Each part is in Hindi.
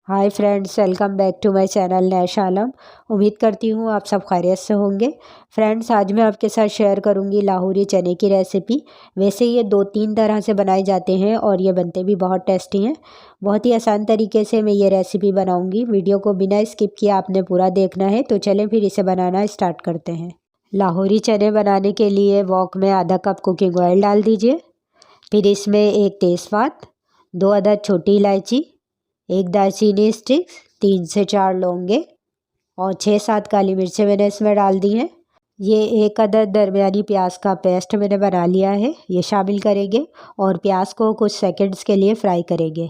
Hi friends, welcome back to my channel Nash Alam. उम्मीद करती हूँ आप सब खैरियत से होंगे। फ्रेंड्स, आज मैं आपके साथ शेयर करूँगी लाहौरी चने की रेसिपी। वैसे ये 2-3 तरह से बनाए जाते हैं और ये बनते भी बहुत टेस्टी हैं। बहुत ही आसान तरीके से मैं ये रेसिपी बनाऊँगी। वीडियो को बिना स्किप किए आपने पूरा देखना है। तो चलें फिर इसे बनाना स्टार्ट करते हैं। लाहौरी चने बनाने के लिए वॉक में आधा कप कुकिंग ऑयल डाल दीजिए। फिर इसमें 1 तेज़पात, 2 अदद छोटी इलायची, 1 दालचीनी स्टिक्स, 3 से 4 लौंगे और 6-7 काली मिर्चें मैंने इसमें डाल दी हैं। ये 1 अदद दरमियानी प्याज का पेस्ट मैंने बना लिया है, ये शामिल करेंगे और प्याज को कुछ सेकंड्स के लिए फ्राई करेंगे।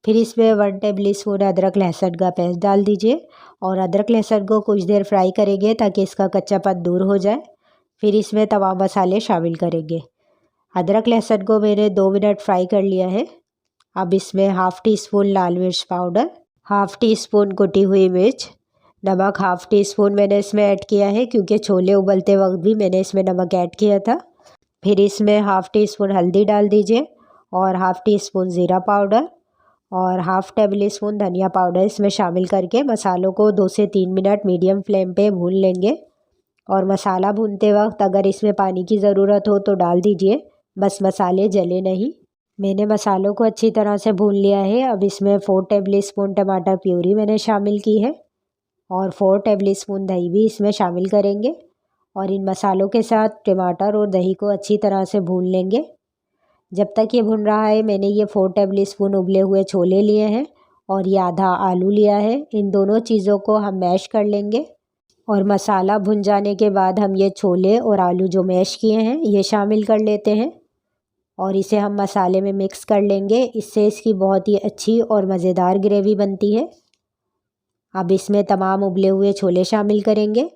फिर इसमें 1 टेबल स्पून अदरक लहसुन का पेस्ट डाल दीजिए और अदरक लहसुन को कुछ देर फ्राई करेंगे ताकि इसका कच्चापन दूर हो जाए। फिर इसमें तमाम मसाले शामिल करेंगे। अदरक लहसुन को मैंने 2 मिनट फ्राई कर लिया है। अब इसमें हाफ़ टी स्पून लाल मिर्च पाउडर, हाफ़ टी स्पून कुटी हुई मिर्च, नमक हाफ़ टी स्पून मैंने इसमें ऐड किया है क्योंकि छोले उबलते वक्त भी मैंने इसमें नमक ऐड किया था। फिर इसमें हाफ़ टी स्पून हल्दी डाल दीजिए और हाफ़ टी स्पून ज़ीरा पाउडर और हाफ़ टेबल स्पून धनिया पाउडर इसमें शामिल करके मसालों को 2 से 3 मिनट मीडियम फ्लेम पे भून लेंगे। और मसाला भूनते वक्त अगर इसमें पानी की ज़रूरत हो तो डाल दीजिए, बस मसाले जले नहीं। मैंने मसालों को अच्छी तरह से भून लिया है। अब इसमें 4 टेबल स्पून टमाटर प्यूरी मैंने शामिल की है और 4 टेबल स्पून दही भी इसमें शामिल करेंगे और इन मसालों के साथ टमाटर और दही को अच्छी तरह से भून लेंगे। जब तक ये भुन रहा है मैंने ये 4 टेबल स्पून उबले हुए छोले लिए हैं और ये आधा आलू लिया है। इन दोनों चीज़ों को हम मैश कर लेंगे और मसाला भुन जाने के बाद हम ये छोले और आलू जो मैश किए हैं ये शामिल कर लेते हैं और इसे हम मसाले में मिक्स कर लेंगे। इससे इसकी बहुत ही अच्छी और मज़ेदार ग्रेवी बनती है। अब इसमें तमाम उबले हुए छोले शामिल करेंगे।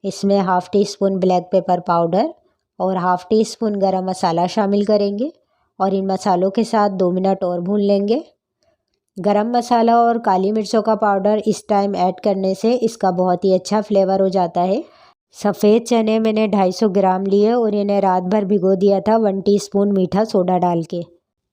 इसमें half tea spoon black pepper powder और हाफ़ टी स्पून गरम मसाला शामिल करेंगे और इन मसालों के साथ 2 मिनट और भून लेंगे। गरम मसाला और काली मिर्चों का पाउडर इस टाइम ऐड करने से इसका बहुत ही अच्छा फ्लेवर हो जाता है। सफ़ेद चने मैंने 250 ग्राम लिए और इन्हें रात भर भिगो दिया था 1 टीस्पून मीठा सोडा डाल के।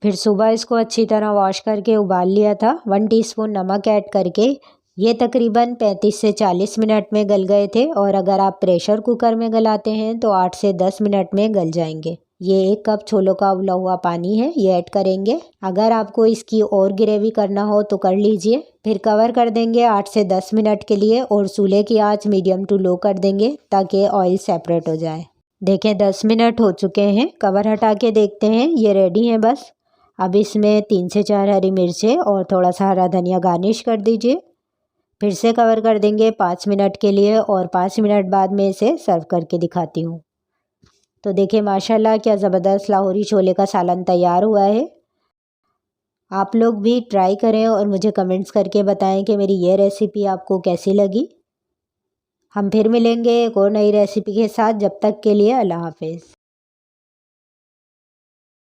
फिर सुबह इसको अच्छी तरह वॉश करके उबाल लिया था 1 टीस्पून नमक ऐड करके। ये तकरीबन 35 से 40 मिनट में गल गए थे और अगर आप प्रेशर कुकर में गलाते हैं तो 8 से 10 मिनट में गल जाएंगे। ये 1 कप छोलों का उबला हुआ पानी है, ये ऐड करेंगे। अगर आपको इसकी और ग्रेवी करना हो तो कर लीजिए। फिर कवर कर देंगे 8 से 10 मिनट के लिए और चूल्हे की आंच मीडियम टू लो कर देंगे ताकि ऑयल सेपरेट हो जाए। देखें 10 मिनट हो चुके हैं। कवर हटा के देखते हैं, ये रेडी है बस। अब इसमें 3 से 4 हरी मिर्चें और थोड़ा सा हरा धनिया गार्निश कर दीजिए। फिर से कवर कर देंगे 5 मिनट के लिए और 5 मिनट बाद में इसे सर्व करके दिखाती हूँ। तो देखिए माशाल्लाह क्या ज़बरदस्त लाहौरी छोले का सालन तैयार हुआ है। आप लोग भी ट्राई करें और मुझे कमेंट्स करके बताएं कि मेरी ये रेसिपी आपको कैसी लगी। हम फिर मिलेंगे एक और नई रेसिपी के साथ। जब तक के लिए अल्लाह हाफ़िज़।